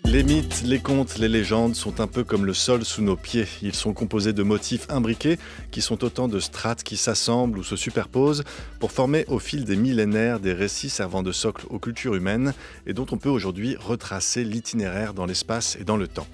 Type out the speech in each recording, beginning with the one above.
Les mythes, les contes, les légendes sont un peu comme le sol sous nos pieds. Ils sont composés de motifs imbriqués qui sont autant de strates qui s'assemblent ou se superposent pour former au fil des millénaires des récits servant de socle aux cultures humaines et dont on peut aujourd'hui retracer l'itinéraire dans l'espace et dans le temps.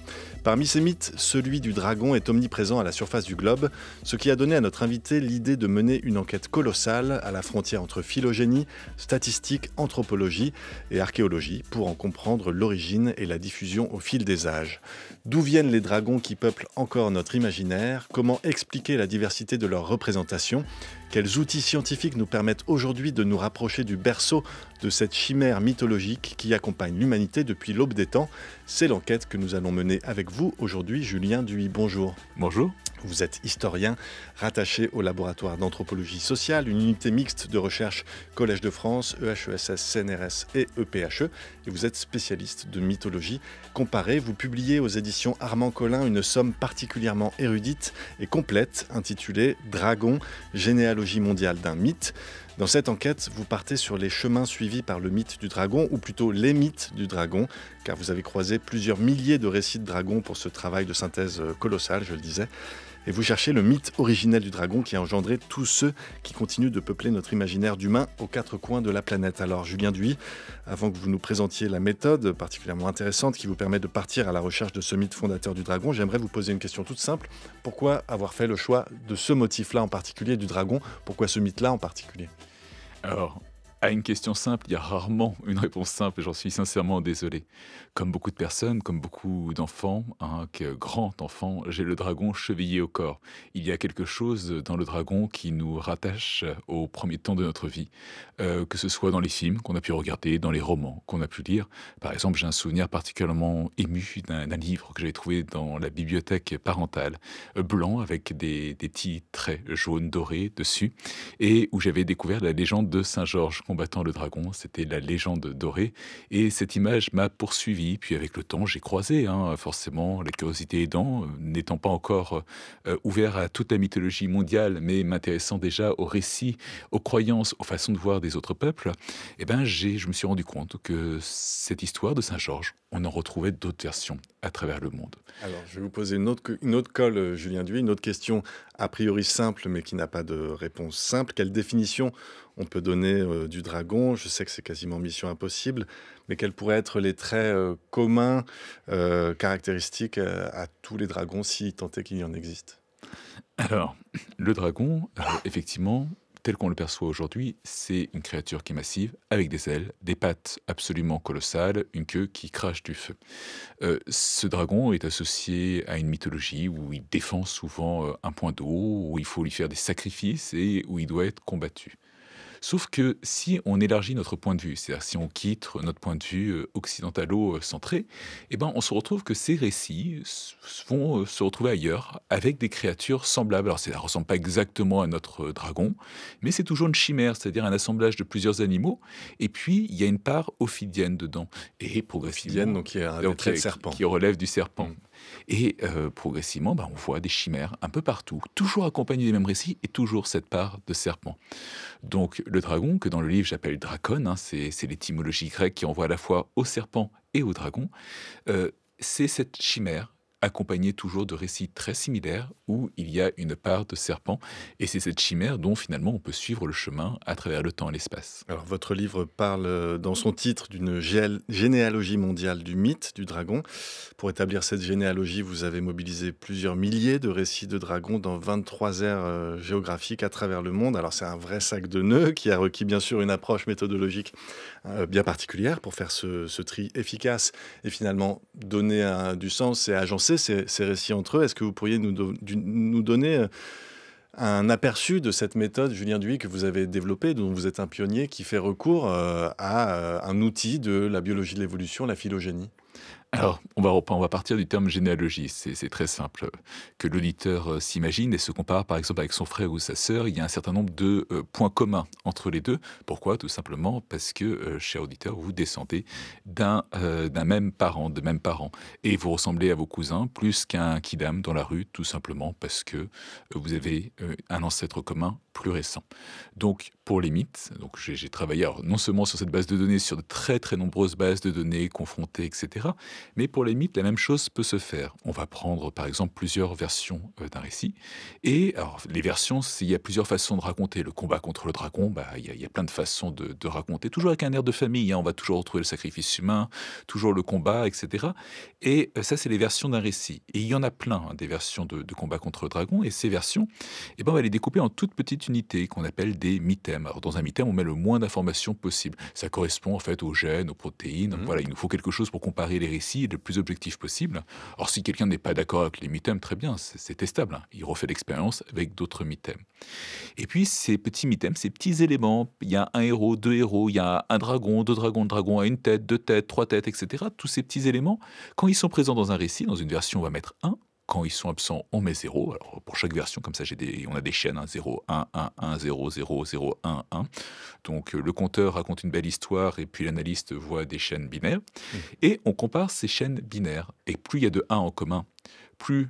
Parmi ces mythes, celui du dragon est omniprésent à la surface du globe, ce qui a donné à notre invité l'idée de mener une enquête colossale à la frontière entre phylogénie, statistique, anthropologie et archéologie pour en comprendre l'origine et la diffusion au fil des âges. D'où viennent les dragons qui peuplent encore notre imaginaire? Comment expliquer la diversité de leurs représentations? Quels outils scientifiques nous permettent aujourd'hui de nous rapprocher du berceau de cette chimère mythologique qui accompagne l'humanité depuis l'aube des temps? C'est l'enquête que nous allons mener avec vous aujourd'hui. Julien Duy, bonjour. Bonjour. Vous êtes historien, rattaché au laboratoire d'anthropologie sociale, une unité mixte de recherche Collège de France, EHESS, CNRS et EPHE. Et vous êtes spécialiste de mythologie comparée. Vous publiez aux éditions Armand Collin une somme particulièrement érudite et complète intitulée « Dragon, généalogie mondiale d'un mythe ». Dans cette enquête, vous partez sur les chemins suivis par le mythe du dragon, ou plutôt les mythes du dragon, car vous avez croisé plusieurs milliers de récits de dragons pour ce travail de synthèse colossal, je le disais. Et vous cherchez le mythe originel du dragon qui a engendré tous ceux qui continuent de peupler notre imaginaire d'humains aux quatre coins de la planète. Alors Julien Duy, avant que vous nous présentiez la méthode particulièrement intéressante qui vous permet de partir à la recherche de ce mythe fondateur du dragon, j'aimerais vous poser une question toute simple. Pourquoi avoir fait le choix de ce motif-là en particulier, du dragon? Pourquoi ce mythe-là en particulier? Alors, à une question simple, il y a rarement une réponse simple et j'en suis sincèrement désolé. Comme beaucoup de personnes, comme beaucoup d'enfants, grands enfants, j'ai le dragon chevillé au corps. Il y a quelque chose dans le dragon qui nous rattache au premier temps de notre vie, que ce soit dans les films qu'on a pu regarder, dans les romans qu'on a pu lire. Par exemple, j'ai un souvenir particulièrement ému d'un livre que j'avais trouvé dans la bibliothèque parentale, blanc avec des petits traits jaunes dorés dessus, et où j'avais découvert la légende de Saint-Georges combattant le dragon. C'était la légende dorée, et cette image m'a poursuivi. Puis avec le temps, j'ai croisé, forcément, la curiosité aidant, n'étant pas encore ouvert à toute la mythologie mondiale, mais m'intéressant déjà aux récits, aux croyances, aux façons de voir des autres peuples. Je me suis rendu compte que cette histoire de Saint-Georges, on en retrouvait d'autres versions à travers le monde. Alors, je vais vous poser une autre colle, Julien Duy, une autre question a priori simple, mais qui n'a pas de réponse simple. Quelle définition on peut donner du dragon? Je sais que c'est quasiment mission impossible, mais quels pourraient être les traits communs, caractéristiques à tous les dragons, si tant est qu'il y en existe? Alors, le dragon, effectivement, tel qu'on le perçoit aujourd'hui, c'est une créature qui est massive, avec des ailes, des pattes absolument colossales, une queue qui crache du feu. Ce dragon est associé à une mythologie où il défend souvent un point d'eau, où il faut lui faire des sacrifices et où il doit être combattu. Sauf que si on élargit notre point de vue, c'est-à-dire si on quitte notre point de vue occidentalo-centré, on se retrouve que ces récits vont se retrouver ailleurs avec des créatures semblables. Alors ça ne ressemble pas exactement à notre dragon, mais c'est toujours une chimère, c'est-à-dire un assemblage de plusieurs animaux. Et puis il y a une part ophidienne dedans. Et Ophidienne, progressivement, donc qui est un des donc, traits de serpent. qui relève du serpent. Mm. Et progressivement, on voit des chimères un peu partout, toujours accompagnées des mêmes récits et toujours cette part de serpent. Donc le dragon, que dans le livre j'appelle Drakon, c'est l'étymologie grecque qui envoie à la fois au serpent et au dragon, c'est cette chimère accompagnée toujours de récits très similaires où il y a une part de serpent, et c'est cette chimère dont finalement on peut suivre le chemin à travers le temps et l'espace. Alors, votre livre parle dans son titre d'une généalogie mondiale du mythe du dragon. Pour établir cette généalogie, vous avez mobilisé plusieurs milliers de récits de dragons dans 23 aires géographiques à travers le monde. Alors, c'est un vrai sac de nœuds qui a requis bien sûr une approche méthodologique bien particulière pour faire ce tri efficace et finalement donner du sens et agencer ces récits entre eux. Est-ce que vous pourriez nous donner un aperçu de cette méthode, Julien Duy, que vous avez développée, dont vous êtes un pionnier, qui fait recours à un outil de la biologie de l'évolution, la phylogénie? Alors, on va partir du terme généalogie. C'est très simple. Que l'auditeur s'imagine et se compare par exemple avec son frère ou sa sœur, il y a un certain nombre de points communs entre les deux. Pourquoi? Tout simplement parce que, cher auditeur, vous descendez d'un même parent, de mêmes parents. Et vous ressemblez à vos cousins plus qu'à un kidam dans la rue, tout simplement parce que vous avez un ancêtre commun plus récents. Donc, pour les mythes, donc j'ai travaillé alors, non seulement sur cette base de données, sur de très très nombreuses bases de données confrontées, etc. Mais pour les mythes, la même chose peut se faire. On va prendre par exemple plusieurs versions d'un récit. Et alors, les versions, il y a plusieurs façons de raconter. Le combat contre le dragon, bah, il y a plein de façons de raconter, toujours avec un air de famille, hein. On va toujours retrouver le sacrifice humain, toujours le combat, etc. Et ça, c'est les versions d'un récit. Et il y en a plein, hein, des versions de combat contre le dragon. Et ces versions, eh ben, on va les découper en toutes petites unités qu'on appelle des mythèmes. Alors, dans un mythème, on met le moins d'informations possible. Ça correspond en fait aux gènes, aux protéines. Donc, Mhm. voilà, il nous faut quelque chose pour comparer les récits le plus objectif possible. Alors, si quelqu'un n'est pas d'accord avec les mythèmes, très bien, c'est testable, hein. Il refait l'expérience avec d'autres mythèmes. Et puis, ces petits mythèmes, ces petits éléments, il y a un héros, deux héros, il y a un dragon, deux dragons, le dragon a une tête, deux têtes, trois têtes, etc. Tous ces petits éléments, quand ils sont présents dans un récit, dans une version, on va mettre un. Quand ils sont absents, on met 0. Alors, pour chaque version, comme ça, on a des chaînes, hein, 0, 1, 1, 1, 0, 0, 0, 1, 1. Donc, le compteur raconte une belle histoire et puis l'analyste voit des chaînes binaires. Et on compare ces chaînes binaires. Et plus il y a de 1 en commun, plus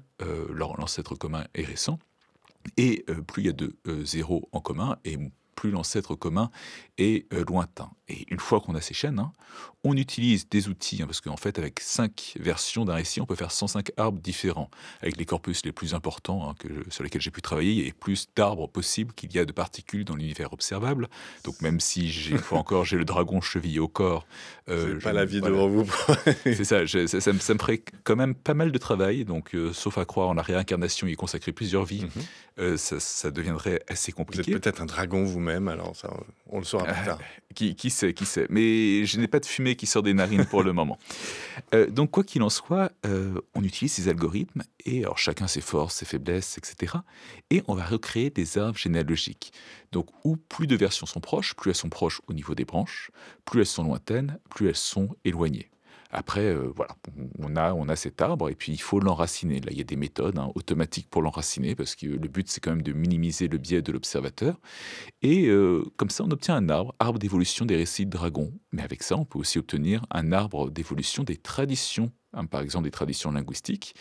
l'ancêtre commun est récent. Et plus il y a de 0 en commun, et plus l'ancêtre commun est lointain. Et une fois qu'on a ces chaînes, hein, on utilise des outils, hein, parce qu'en fait, avec 5 versions d'un récit, on peut faire 105 arbres différents. Avec les corpus les plus importants, hein, sur lesquels j'ai pu travailler, il y a plus d'arbres possibles qu'il y a de particules dans l'univers observable. Donc même si, une fois encore, j'ai le dragon chevillé au corps, Vous n'avez pas la vie voilà, devant vous. c'est ça, ça me ferait quand même pas mal de travail, donc sauf à croire en la réincarnation, y consacrer plusieurs vies, Mhm. ça deviendrait assez Vous êtes compliqué. peut-être un dragon vous-même, alors ça, on le saura plus tard. Qui sait, qui sait. Mais je n'ai pas de fumée qui sort des narines pour le moment. Donc quoi qu'il en soit, on utilise ces algorithmes et alors chacun ses forces, ses faiblesses, etc. Et on va recréer des arbres généalogiques. Donc où plus de versions sont proches, plus elles sont proches au niveau des branches, plus elles sont lointaines, plus elles sont éloignées. Après, voilà, on a cet arbre et puis il faut l'enraciner. Là, il y a des méthodes, hein, automatiques pour l'enraciner parce que le but, c'est quand même de minimiser le biais de l'observateur. Et comme ça, on obtient un arbre d'évolution des récits de dragons. Mais avec ça, on peut aussi obtenir un arbre d'évolution des traditions, hein, par exemple des traditions linguistiques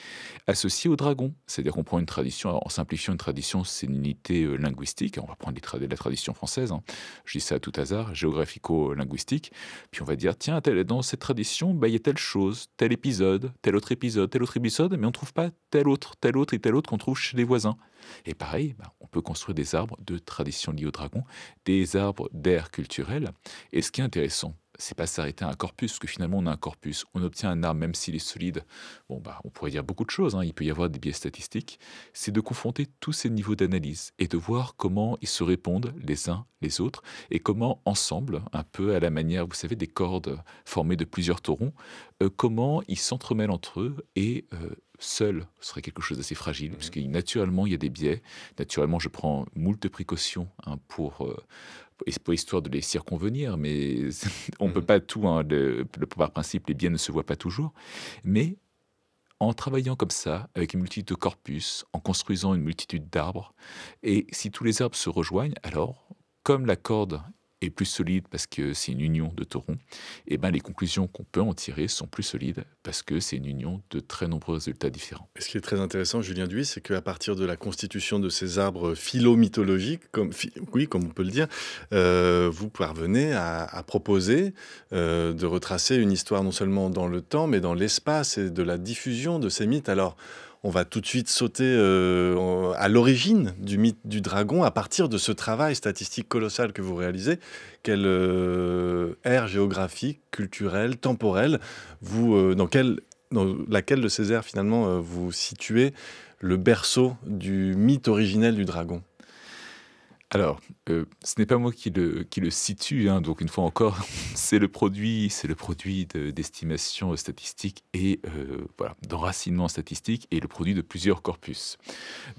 associées aux dragons. C'est-à-dire qu'on prend une tradition, alors en simplifiant une tradition, c'est une unité linguistique. On va prendre la tradition française, hein. Je dis ça à tout hasard, géographico-linguistique. Puis on va dire, tiens, dans cette tradition, bah, il y a telle chose, tel épisode, tel autre épisode, mais on ne trouve pas tel autre et tel autre qu'on trouve chez les voisins. Et pareil, bah, on peut construire des arbres de tradition liée au dragon, des arbres d'air culturel. Et ce qui est intéressant, c'est pas s'arrêter à un corpus, parce que finalement on a un corpus, on obtient un arbre même s'il est solide. Bon bah, on pourrait dire beaucoup de choses, hein, il peut y avoir des biais statistiques. C'est de confronter tous ces niveaux d'analyse et de voir comment ils se répondent les uns les autres et comment ensemble, un peu à la manière, vous savez, des cordes formées de plusieurs taurons, comment ils s'entremêlent entre eux et seul serait quelque chose d'assez fragile, Mhm. puisque naturellement il y a des biais. Naturellement, je prends moult précautions, hein, pour histoire de les circonvenir, mais on ne peut Mhm. pas tout, hein, par principe, les biais ne se voient pas toujours. Mais en travaillant comme ça, avec une multitude de corpus, en construisant une multitude d'arbres, et si tous les arbres se rejoignent, alors, comme la corde est plus solide parce que c'est une union de taurons, et ben les conclusions qu'on peut en tirer sont plus solides parce que c'est une union de très nombreux résultats différents. Et ce qui est très intéressant, Julien Duy, c'est qu'à partir de la constitution de ces arbres philo-mythologiques, oui, comme on peut le dire, vous parvenez à proposer de retracer une histoire non seulement dans le temps, mais dans l'espace et de la diffusion de ces mythes. Alors, on va tout de suite sauter à l'origine du mythe du dragon à partir de ce travail statistique colossal que vous réalisez. Quelle ère géographique, culturelle, temporelle, dans laquelle de ces aires, finalement, vous situez le berceau du mythe originel du dragon? Alors, ce n'est pas moi qui le situe, hein, donc une fois encore, c'est le produit d'estimations statistiques et voilà, d'enracinement statistique et le produit de plusieurs corpus.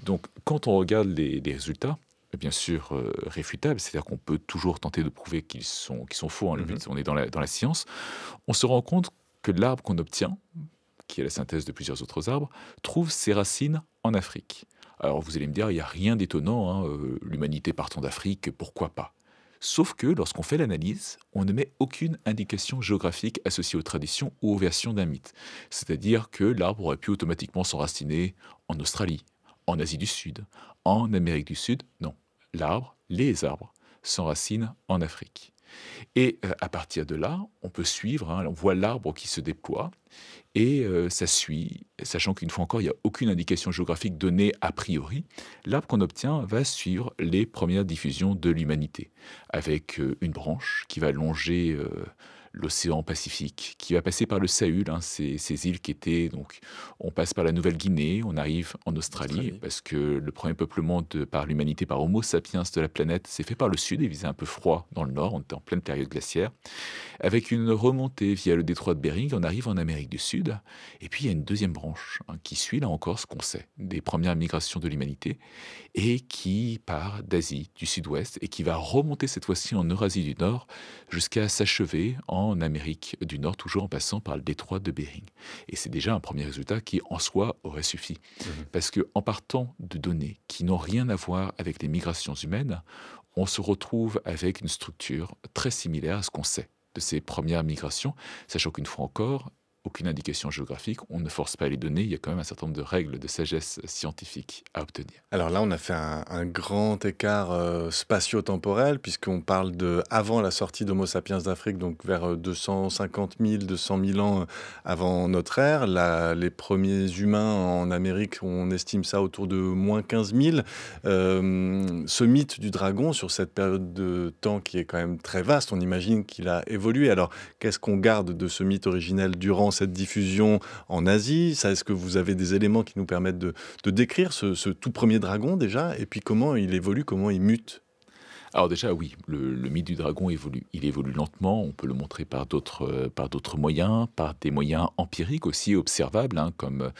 Donc quand on regarde les résultats, bien sûr, réfutables, c'est-à-dire qu'on peut toujours tenter de prouver qu'ils sont faux, hein, le Mmh. but, on est dans la science, on se rend compte que l'arbre qu'on obtient, qui est la synthèse de plusieurs autres arbres, trouve ses racines en Afrique. Alors vous allez me dire, il n'y a rien d'étonnant, hein, l'humanité partant d'Afrique, pourquoi pas? Sauf que lorsqu'on fait l'analyse, on ne met aucune indication géographique associée aux traditions ou aux versions d'un mythe. C'est-à-dire que l'arbre aurait pu automatiquement s'enraciner en Australie, en Asie du Sud, en Amérique du Sud. Non. L'arbre les arbres s'enracinent en Afrique. Et à partir de là, on peut suivre, on voit l'arbre qui se déploie et ça suit, sachant qu'une fois encore, il n'y a aucune indication géographique donnée a priori. L'arbre qu'on obtient va suivre les premières diffusions de l'humanité, avec une branche qui va longer l'océan Pacifique, qui va passer par le Sahul, ces îles qui étaient donc, on passe par la Nouvelle-Guinée, on arrive en Australie, Australie. parce que le premier peuplement par l'humanité, par Homo sapiens de la planète, s'est fait par le sud, il faisait un peu froid dans le nord, on était en pleine période glaciaire. Avec une remontée via le détroit de Bering, on arrive en Amérique du Sud. Et puis il y a une deuxième branche qui suit là encore ce qu'on sait des premières migrations de l'humanité et qui part d'Asie, du Sud-Ouest, et qui va remonter cette fois-ci en Eurasie du Nord jusqu'à s'achever en Amérique du Nord, toujours en passant par le détroit de Bering. Et c'est déjà un premier résultat qui en soi aurait suffi. Mhm. Parce que en partant de données qui n'ont rien à voir avec les migrations humaines, on se retrouve avec une structure très similaire à ce qu'on sait de ces premières migrations, sachant qu'une fois encore, aucune indication géographique, on ne force pas les données, il y a quand même un certain nombre de règles de sagesse scientifique à obtenir. Alors là, on a fait un grand écart spatio-temporel, puisqu'on parle de avant la sortie d'Homo sapiens d'Afrique, donc vers 250 000, 200 000 ans avant notre ère. Les premiers humains en Amérique, on estime ça autour de moins 15 000. Ce mythe du dragon, sur cette période de temps qui est quand même très vaste, on imagine qu'il a évolué. Alors, qu'est-ce qu'on garde de ce mythe originel durant cette diffusion en Asie? Ça, est-ce que vous avez des éléments qui nous permettent de décrire ce tout premier dragon déjà, et puis comment il évolue, comment il mute? Alors déjà, oui, le mythe du dragon évolue. Il évolue lentement, on peut le montrer par d'autres moyens, par des moyens empiriques aussi observables, comme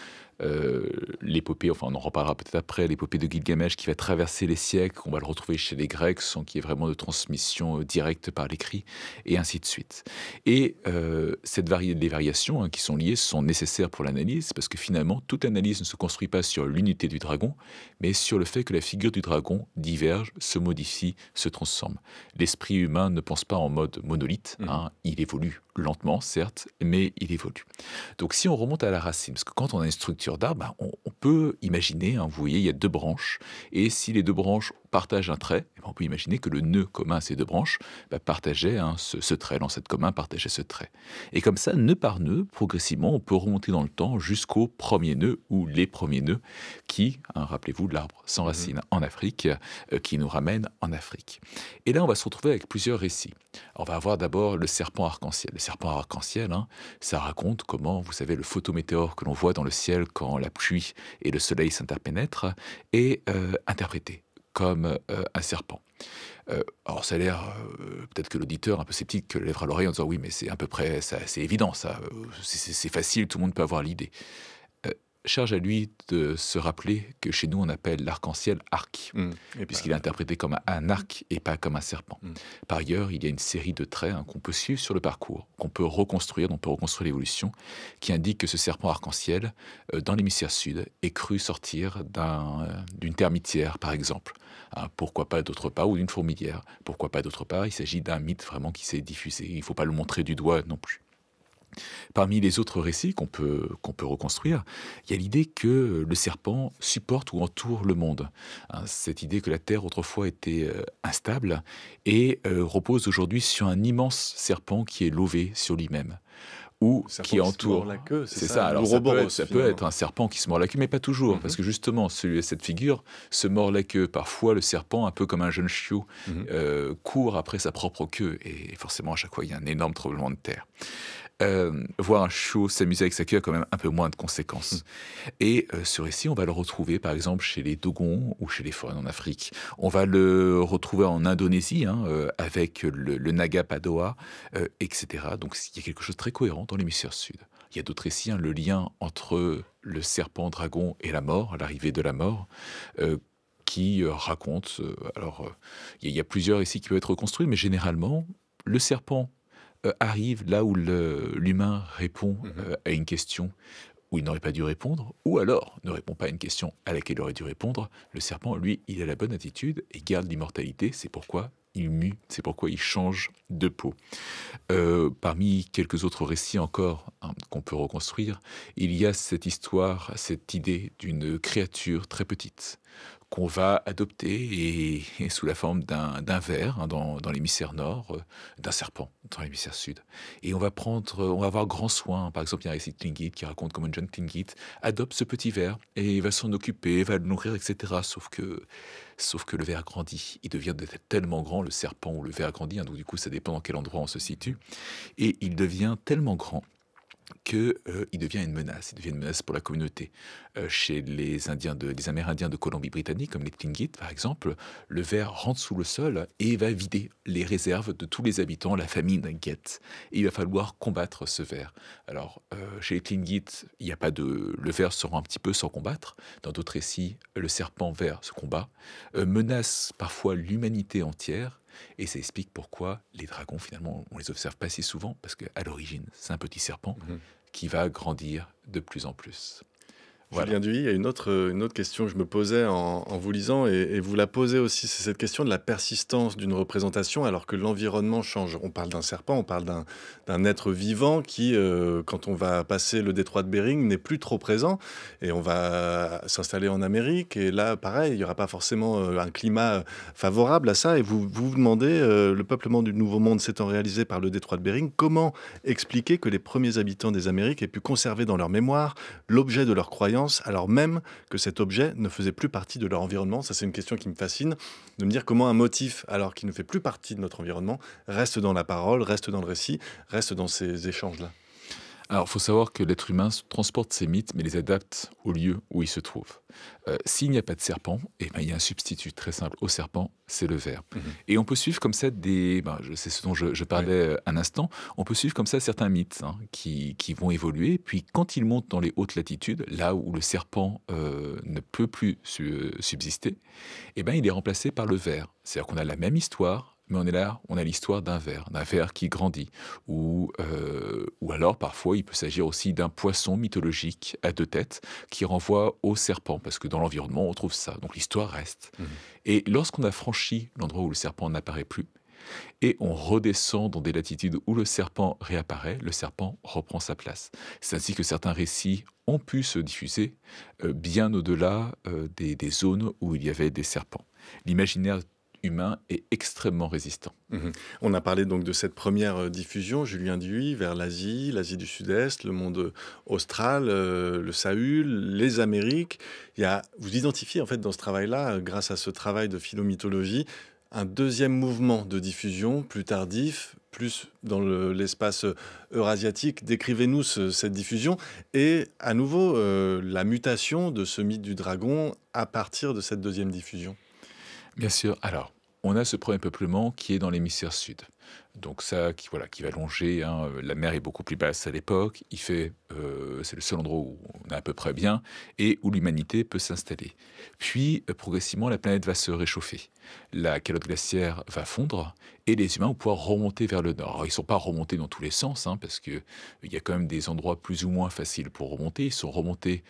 l'épopée, enfin on en reparlera peut-être après, l'épopée de Gilgamesh qui va traverser les siècles, on va le retrouver chez les Grecs sans qu'il y ait vraiment de transmission directe par l'écrit, et ainsi de suite. Et les variations qui sont liées sont nécessaires pour l'analyse, parce que finalement, toute analyse ne se construit pas sur l'unité du dragon, mais sur le fait que la figure du dragon diverge, se modifie, se transforme. L'esprit humain ne pense pas en mode monolithe, Mhm. il évolue lentement, certes, mais il évolue. Donc si on remonte à la racine, parce que quand on a une structure d'arbre, on peut imaginer, vous voyez, il y a deux branches, et si les deux branches partagent un trait, on peut imaginer que le nœud commun à ces deux branches partageait ce trait, l'ancêtre commun partageait ce trait. Et comme ça, nœud par nœud, progressivement, on peut remonter dans le temps jusqu'au premier nœud, ou les premiers nœuds, qui, rappelez-vous, l'arbre Mhm. s'enracine en Afrique, qui nous ramène en Afrique. Et là, on va se retrouver avec plusieurs récits. On va avoir d'abord le serpent arc-en-ciel. Le serpent arc-en-ciel, ça raconte comment, vous savez, le photométéore que l'on voit dans le ciel quand la pluie et le soleil s'interpénètrent est interprété comme un serpent. Alors ça a l'air, peut-être que l'auditeur un peu sceptique lèvera l'oreille en disant oui, mais c'est à peu près, c'est évident, ça, c'est facile, tout le monde peut avoir l'idée. Heu, Charge à lui de se rappeler que chez nous, on appelle l'arc-en-ciel arc, Mhm. Et pas. puisqu'il est interprété comme un arc et pas comme un serpent. Mhm. Par ailleurs, il y a une série de traits qu'on peut suivre sur le parcours, qu'on peut reconstruire, dont on peut reconstruire l'évolution, qui indique que ce serpent arc-en-ciel, dans l'hémisphère sud, est cru sortir d'une termitière, par exemple. Pourquoi pas d'autre part, ou d'une fourmilière. Pourquoi pas d'autre part, il s'agit d'un mythe vraiment qui s'est diffusé. Il ne faut pas le montrer du doigt non plus. Parmi les autres récits qu'on peut reconstruire, il y a l'idée que le serpent supporte ou entoure le monde. Cette idée que la Terre autrefois était instable et repose aujourd'hui sur un immense serpent qui est lové sur lui-même ou Le serpent qui qui se mord entoure. la queue, c'est C'est ça, ça, alors ça peut être, l'ouroboros ça peut être finalement. un serpent qui se mord la queue, mais pas toujours, parce Mhm. que justement, cette figure se mord la queue. Parfois, le serpent, un peu comme un jeune chiot, Mhm. court après sa propre queue, et forcément, à chaque fois, il y a un énorme tremblement de terre. Voir un chiot s'amuser avec sa queue a quand même un peu moins de conséquences. Et ce récit, on va le retrouver par exemple chez les Dogons ou chez les Faune en Afrique. On va le retrouver en Indonésie avec le Naga Padoa, etc. Donc il y a quelque chose de très cohérent dans l'hémisphère sud. Il y a d'autres récits, le lien entre le serpent dragon et la mort, l'arrivée de la mort, euh, qui raconte. Il y a plusieurs récits qui peuvent être reconstruits, mais généralement, le serpent arrive là où l'humain répond Mhm. à une question où il n'aurait pas dû répondre, ou alors ne répond pas à une question à laquelle il aurait dû répondre. Le serpent, lui, il a la bonne attitude et garde l'immortalité, c'est pourquoi il mue, c'est pourquoi il change de peau. Parmi quelques autres récits encore qu'on peut reconstruire, il y a cette histoire, cette idée d'une créature très petite qu'on va adopter et sous la forme d'un ver, hein, dans l'hémisphère nord, d'un serpent dans l'hémisphère sud. Et on va avoir grand soin. Par exemple, il y a un récit de Tlingit qui raconte comment John Tlingit adopte ce petit ver et va s'en occuper, va le nourrir, etc. Sauf que le ver grandit. Il devient tellement grand, le serpent ou le ver grandit, hein, donc du coup, ça dépend dans quel endroit on se situe. Et il devient tellement grand que, il devient une menace. Il devient une menace pour la communauté. Chez les Amérindiens de Colombie-Britannique, comme les Tlingit par exemple, le ver rentre sous le sol et va vider les réserves de tous les habitants, la famine guette. Et il va falloir combattre ce ver. Alors, chez les Tlingit, il y a pas de le ver se rend un petit peu sans combattre. Dans d'autres récits, le serpent ver se combat, menace parfois l'humanité entière et ça explique pourquoi les dragons, finalement, on les observe pas si souvent, parce qu'à l'origine, c'est un petit serpent Mhm. qui va grandir de plus en plus. Voilà. Julien Duy, il y a une autre question que je me posais en vous lisant et vous la posez aussi, c'est cette question de la persistance d'une représentation alors que l'environnement change. On parle d'un serpent, on parle d'un être vivant qui, quand on va passer le détroit de Bering, n'est plus trop présent et on va s'installer en Amérique et là, pareil, il n'y aura pas forcément un climat favorable à ça et vous demandez, le peuplement du Nouveau Monde s'étant réalisé par le détroit de Bering, comment expliquer que les premiers habitants des Amériques aient pu conserver dans leur mémoire l'objet de leur croyance, alors même que cet objet ne faisait plus partie de leur environnement. Ça, c'est une question qui me fascine, de me dire comment un motif, alors qu'il ne fait plus partie de notre environnement, reste dans la parole, reste dans le récit, reste dans ces échanges-là. Alors, il faut savoir que l'être humain transporte ses mythes, mais les adapte au lieu où il se trouve. S'il n'y a pas de serpent, eh ben, il y a un substitut très simple au serpent, c'est le ver. Mhm. Et on peut suivre comme ça c'est ce dont je Oui. parlais un instant, on peut suivre comme ça certains mythes, hein, qui vont évoluer, puis quand ils montent dans les hautes latitudes, là où le serpent ne peut plus subsister, eh ben, il est remplacé par le ver. C'est-à-dire qu'on a la même histoire, mais on a l'histoire d'un ver qui grandit. Ou alors, parfois, il peut s'agir aussi d'un poisson mythologique à deux têtes qui renvoie au serpent, parce que dans l'environnement, on trouve ça. Donc l'histoire reste. Mhm. Et lorsqu'on a franchi l'endroit où le serpent n'apparaît plus, et on redescend dans des latitudes où le serpent réapparaît, le serpent reprend sa place. C'est ainsi que certains récits ont pu se diffuser bien au-delà des zones où il y avait des serpents. L'imaginaire humain est extrêmement résistant. Mhm. On a parlé donc de cette première diffusion, Julien Duy, vers l'Asie, l'Asie du Sud-Est, le monde austral, le Sahul, les Amériques. Vous identifiez en fait dans ce travail-là, grâce à ce travail de philomythologie, un deuxième mouvement de diffusion plus tardif, plus dans l'espace eurasiatique. Décrivez-nous cette diffusion et à nouveau la mutation de ce mythe du dragon à partir de cette deuxième diffusion. Bien sûr. Alors, on a ce premier peuplement qui est dans l'hémisphère sud. Donc ça, qui va longer, hein, la mer est beaucoup plus basse à l'époque. C'est le seul endroit où on est à peu près bien et où l'humanité peut s'installer. Puis, progressivement, la planète va se réchauffer. La calotte glaciaire va fondre et les humains vont pouvoir remonter vers le nord. Alors, ils ne sont pas remontés dans tous les sens, hein, parce que il y a quand même des endroits plus ou moins faciles pour remonter. Ils sont remontés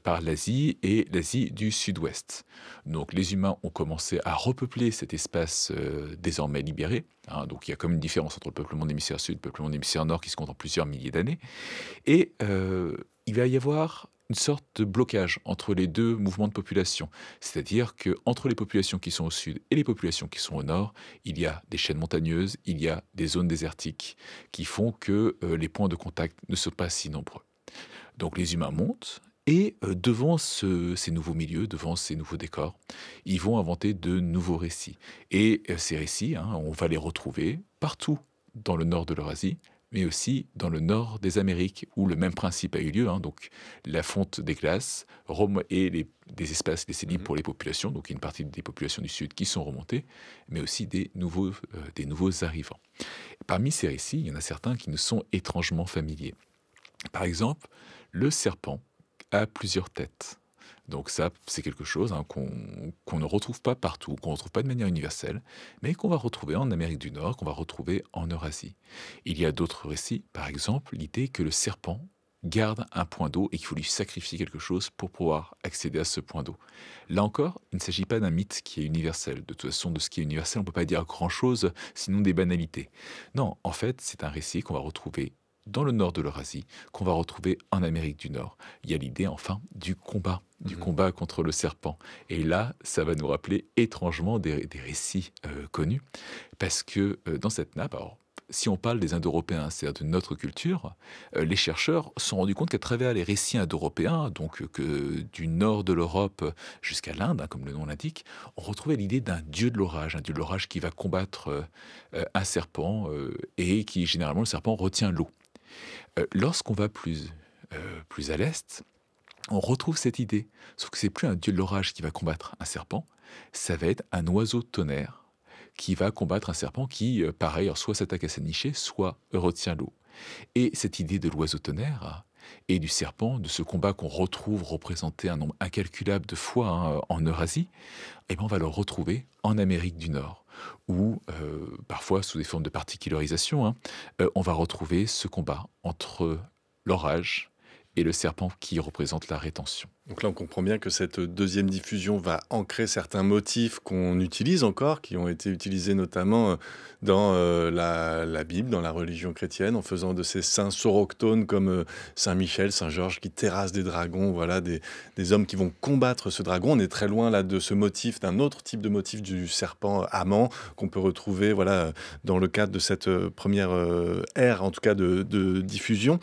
par l'Asie et l'Asie du Sud-Ouest. Donc les humains ont commencé à repeupler cet espace désormais libéré, hein. Donc il y a comme une différence entre le peuplement de l'hémisphère sud et le peuplement de l'hémisphère nord qui se compte en plusieurs milliers d'années. Et il va y avoir une sorte de blocage entre les deux mouvements de population. C'est-à-dire que entre les populations qui sont au sud et les populations qui sont au nord, il y a des chaînes montagneuses, il y a des zones désertiques qui font que les points de contact ne sont pas si nombreux. Donc les humains montent et devant ces nouveaux milieux, devant ces nouveaux décors, ils vont inventer de nouveaux récits. Et ces récits, hein, on va les retrouver partout dans le nord de l'Eurasie, mais aussi dans le nord des Amériques, où le même principe a eu lieu, hein. Donc la fonte des glaces, Rome et des espaces laissés libres Mhm. pour les populations, donc une partie des populations du sud qui sont remontées, mais aussi des nouveaux arrivants. Parmi ces récits, il y en a certains qui nous sont étrangement familiers. Par exemple, le serpent a plusieurs têtes. Donc ça, c'est quelque chose, hein, qu'on ne retrouve pas partout, qu'on ne retrouve pas de manière universelle, mais qu'on va retrouver en Amérique du Nord, qu'on va retrouver en Eurasie. Il y a d'autres récits, par exemple l'idée que le serpent garde un point d'eau et qu'il faut lui sacrifier quelque chose pour pouvoir accéder à ce point d'eau. Là encore, il ne s'agit pas d'un mythe qui est universel. De toute façon, de ce qui est universel, on ne peut pas dire grand-chose, sinon des banalités. Non, en fait, c'est un récit qu'on va retrouver dans le nord de l'Eurasie, qu'on va retrouver en Amérique du Nord. Il y a l'idée, enfin, du combat contre le serpent. Et là, ça va nous rappeler étrangement des récits connus, parce que dans cette nappe, alors, si on parle des Indo-Européens, c'est-à-dire de notre culture, les chercheurs se sont rendus compte qu'à travers les récits indo-européens, donc que du nord de l'Europe jusqu'à l'Inde, hein, comme le nom l'indique, on retrouvait l'idée d'un dieu de l'orage, un dieu de l'orage qui va combattre un serpent et qui, généralement, le serpent retient l'eau. Lorsqu'on va plus à l'est, on retrouve cette idée, sauf que c'est plus un dieu de l'orage qui va combattre un serpent, ça va être un oiseau tonnerre qui va combattre un serpent qui, pareil, alors soit s'attaque à sa nichée, soit retient l'eau. Et cette idée de l'oiseau tonnerre et du serpent, de ce combat qu'on retrouve représenté un nombre incalculable de fois hein, en Eurasie, eh ben on va le retrouver en Amérique du Nord, où, parfois sous des formes de particularisation, hein, on va retrouver ce combat entre l'orage et le serpent qui représente la rétention. Donc là, on comprend bien que cette deuxième diffusion va ancrer certains motifs qu'on utilise encore, qui ont été utilisés notamment dans la Bible, dans la religion chrétienne, en faisant de ces saints soroctones comme Saint Michel, Saint Georges, qui terrassent des dragons, voilà, des hommes qui vont combattre ce dragon. On est très loin là de ce motif, d'un autre type de motif du serpent amant qu'on peut retrouver voilà, dans le cadre de cette première ère, en tout cas de diffusion.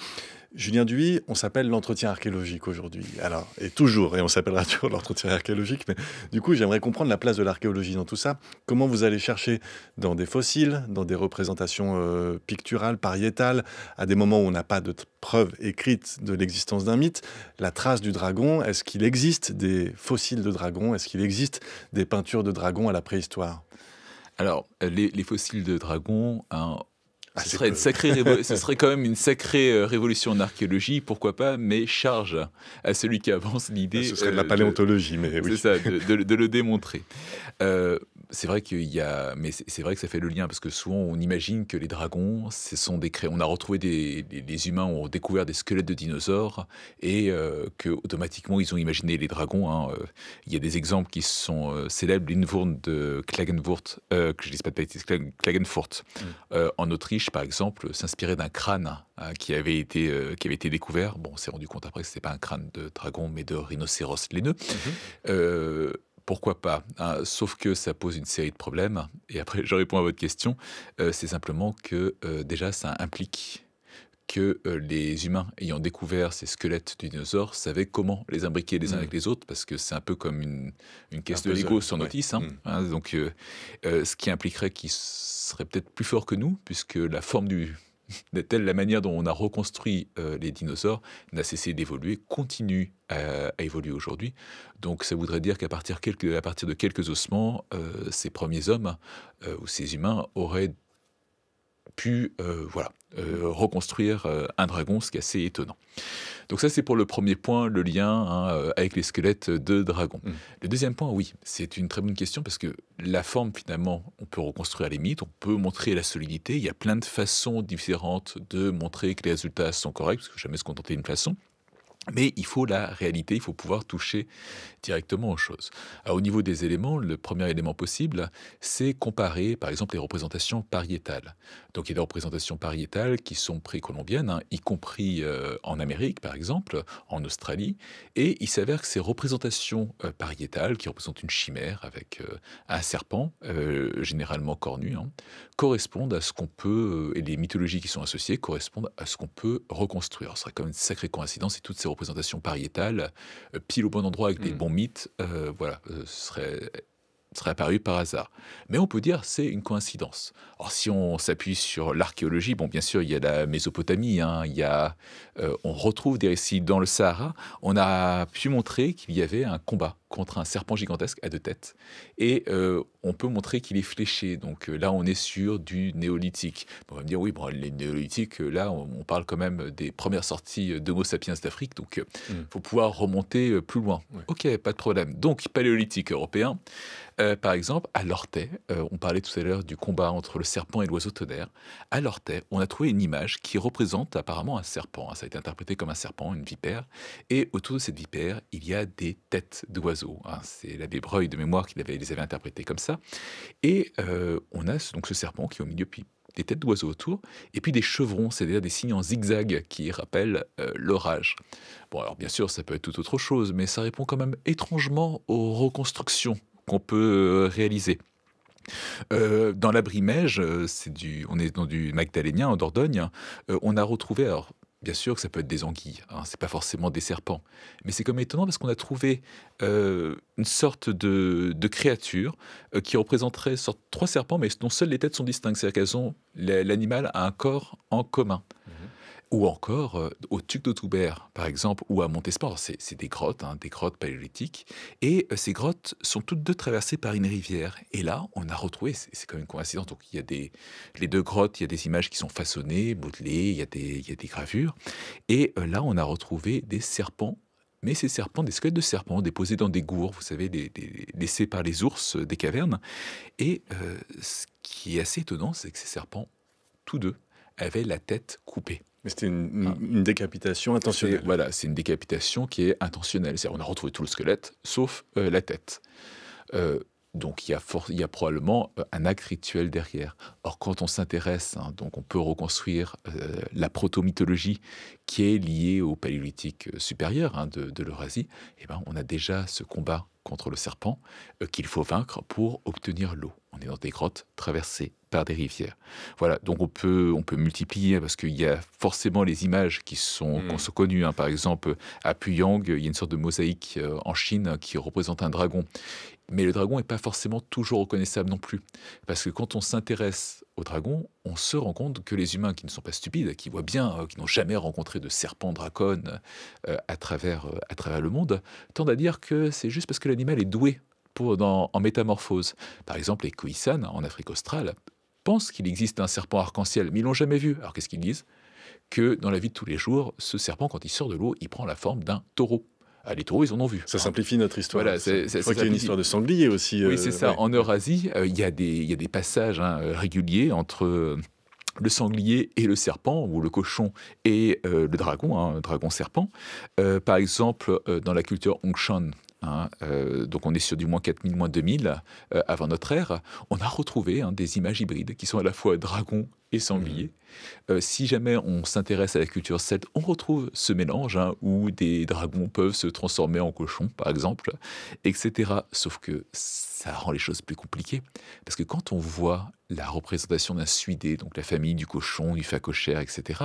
Julien Duy, on s'appelle l'entretien archéologique aujourd'hui. Alors, et toujours, et on s'appellera toujours l'entretien archéologique, mais du coup, j'aimerais comprendre la place de l'archéologie dans tout ça. Comment vous allez chercher dans des fossiles, dans des représentations picturales, pariétales, à des moments où on n'a pas de preuves écrites de l'existence d'un mythe, la trace du dragon, est-ce qu'il existe des fossiles de dragons? Est-ce qu'il existe des peintures de dragons à la préhistoire? Alors, les fossiles de dragons, hein, ce Assez serait une peu. sacrée ce serait quand même une sacrée révolution en archéologie, pourquoi pas, mais charge à celui qui avance l'idée Ce serait de la paléontologie, mais c'est oui. ça, de le démontrer. C'est vrai qu'il y a, mais c'est vrai que ça fait le lien parce que souvent on imagine que les dragons, ce sont des on a retrouvé les humains ont découvert des squelettes de dinosaures et que automatiquement ils ont imaginé les dragons. Hein. Il y a des exemples qui sont célèbres, l'Inwurm de Klagenfurt, que je ne dis pas de bêtises, Klagenfurt, en Autriche par exemple, s'inspirait d'un crâne hein, qui avait été découvert. Bon, on s'est rendu compte après que c'était pas un crâne de dragon mais de rhinocéros laineux. Mhm. Euh, Pourquoi pas hein, sauf que ça pose une série de problèmes. Et après, je réponds à votre question. C'est simplement que déjà, ça implique que les humains ayant découvert ces squelettes de dinosaures savaient comment les imbriquer les uns avec Mm. les autres, parce que c'est un peu comme une Un caisse de puzzle, Lego sur ouais. notice. Hein, Mm. hein, donc, ce qui impliquerait qu'ils seraient peut-être plus forts que nous, puisque la forme telle la manière dont on a reconstruit les dinosaures n'a cessé d'évoluer, continue à évoluer aujourd'hui. Donc ça voudrait dire qu'à partir, à partir de quelques ossements, ces premiers hommes ou ces humains auraient pu voilà, reconstruire un dragon, ce qui est assez étonnant. Donc ça, c'est pour le premier point, le lien hein, avec les squelettes de dragons. Mm. Le deuxième point, oui, c'est une très bonne question parce que la forme, finalement, on peut reconstruire les mythes, on peut montrer la solidité. Il y a plein de façons différentes de montrer que les résultats sont corrects, parce que jamais se contenter d'une façon. Mais il faut la réalité, il faut pouvoir toucher directement aux choses. Alors, au niveau des éléments, le premier élément possible, c'est comparer, par exemple, les représentations pariétales. Donc, il y a des représentations pariétales qui sont précolombiennes, hein, y compris en Amérique, par exemple, en Australie. Et il s'avère que ces représentations pariétales, qui représentent une chimère avec un serpent, généralement cornu, hein, correspondent à ce qu'on peut, et les mythologies qui sont associées correspondent à ce qu'on peut reconstruire. Ce serait quand même une sacrée coïncidence si toutes ces représentations pariétales, pile au bon endroit avec des Mm. bons mythes, voilà, serait apparu par hasard. Mais on peut dire c'est une coïncidence. Alors si on s'appuie sur l'archéologie, bon bien sûr il y a la Mésopotamie, hein, on retrouve des récits dans le Sahara, on a pu montrer qu'il y avait un combat contre un serpent gigantesque à deux têtes, et on peut montrer qu'il est fléché, donc là on est sur du néolithique. On va me dire oui, bon, les néolithiques, là on parle quand même des premières sorties d'Homo sapiens d'Afrique, donc Mm. faut pouvoir remonter plus loin. Ouais. Ok, pas de problème. Donc paléolithique européen, par exemple, à Lortais, on parlait tout à l'heure du combat entre le serpent et l'oiseau tonnerre. À Lortais, on a trouvé une image qui représente apparemment un serpent, hein. Ça a été interprété comme un serpent, une vipère. Et autour de cette vipère, il y a des têtes d'oiseaux, hein. C'est l'abbé Breuil de mémoire qui les avait interprétées comme ça. Et on a donc ce serpent qui est au milieu, puis des têtes d'oiseaux autour, et puis des chevrons, c'est-à-dire des signes en zigzag qui rappellent l'orage. Bon, alors bien sûr, ça peut être tout autre chose, mais ça répond quand même étrangement aux reconstructions qu'on peut réaliser. Dans l'Abri-Mège, on est dans du magdalénien, en Dordogne, on a retrouvé, alors bien sûr que ça peut être des anguilles, hein, c'est pas forcément des serpents, mais c'est comme étonnant parce qu'on a trouvé une sorte de créature qui représenterait une sorte, trois serpents, mais dont seules les têtes sont distinctes, c'est-à-dire l'animal a un corps en commun. Mhm. Ou encore, au Tuc de Toubert, par exemple, ou à Montespan. C'est des grottes, hein, des grottes paléolithiques, et ces grottes sont toutes 2 traversées par une rivière. Et là, on a retrouvé, c'est quand même une coïncidence, donc il y a les 2 grottes, il y a des images qui sont façonnées, modelées, il y a des gravures, et là, on a retrouvé des serpents, mais ces serpents, des squelettes de serpents déposés dans des gourds, vous savez, laissés par les ours des cavernes. Et ce qui est assez étonnant, c'est que ces serpents, tous 2, avaient la tête coupée. Mais c'était Hein. une décapitation intentionnelle. Voilà, c'est une décapitation qui est intentionnelle. C'est-à-dire, on a retrouvé tout le squelette, sauf la tête. Euh, donc il y a probablement un acte rituel derrière. Or, quand on s'intéresse, hein, donc on peut reconstruire la proto-mythologie qui est liée au paléolithique supérieur, hein, de l'Eurasie, eh ben, on a déjà ce combat contre le serpent qu'il faut vaincre pour obtenir l'eau. On est dans des grottes traversées par des rivières. Voilà, donc on peut multiplier parce qu'il y a forcément les images qui sont connues, hein. Par exemple, à Puyang, il y a une sorte de mosaïque en Chine qui représente un dragon. Mais le dragon n'est pas forcément toujours reconnaissable non plus. Parce que quand on s'intéresse au dragon, on se rend compte que les humains qui ne sont pas stupides, qui voient bien, qui n'ont jamais rencontré de serpent dracone à travers le monde, tendent à dire que c'est juste parce que l'animal est doué en métamorphose. Par exemple, les Khoisan, en Afrique australe, pensent qu'il existe un serpent arc-en-ciel, mais ils l'ont jamais vu. Alors qu'est-ce qu'ils disent? Que dans la vie de tous les jours, ce serpent, quand il sort de l'eau, il prend la forme d'un taureau. Ah, les taureaux, ils en ont vu. Ça Hein. simplifie notre histoire. Voilà, Je crois qu'il y a une histoire de sanglier aussi. Oui, c'est ça. Ouais. En Eurasie, il y a des passages, hein, réguliers entre le sanglier et le serpent, ou le cochon et le dragon, hein, dragon-serpent. Par exemple, dans la culture Hongshan, hein, donc on est sur du moins 4000, moins 2000 avant notre ère, on a retrouvé, hein, des images hybrides qui sont à la fois dragon et sanglier. Si jamais on s'intéresse à la culture celte, on retrouve ce mélange, hein, où des dragons peuvent se transformer en cochons, par exemple, etc. Sauf que ça rend les choses plus compliquées. Parce que quand on voit la représentation d'un suidé, donc la famille du cochon, du phacochère, etc.,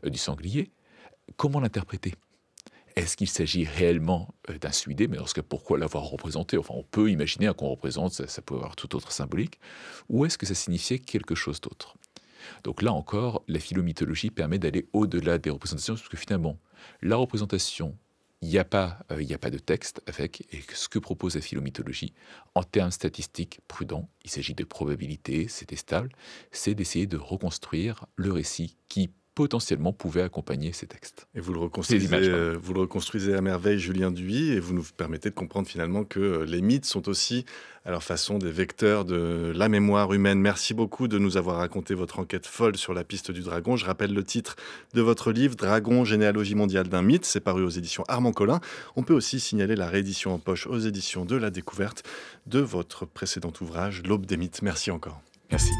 du sanglier, comment l'interpréter? Est-ce qu'il s'agit réellement d'un suidé? Mais dans ce cas, pourquoi l'avoir représenté? Enfin, on peut imaginer, hein, qu'on représente, ça peut avoir tout autre symbolique. Ou est-ce que ça signifiait quelque chose d'autre? Donc là encore, la philomythologie permet d'aller au-delà des représentations, parce que finalement, la représentation, il n'y a pas de texte avec, et ce que propose la philomythologie, en termes statistiques prudents, il s'agit de probabilité, c'est stable, c'est d'essayer de reconstruire le récit qui potentiellement pouvait accompagner ces textes. Et Ces images, pardon. vous le reconstruisez à merveille, Julien Duy, et vous nous permettez de comprendre finalement que les mythes sont aussi, à leur façon, des vecteurs de la mémoire humaine. Merci beaucoup de nous avoir raconté votre enquête folle sur la piste du dragon. Je rappelle le titre de votre livre, Dragon, généalogie mondiale d'un mythe. C'est paru aux éditions Armand Collin. On peut aussi signaler la réédition en poche aux éditions de La Découverte de votre précédent ouvrage, L'Aube des mythes. Merci encore. Merci.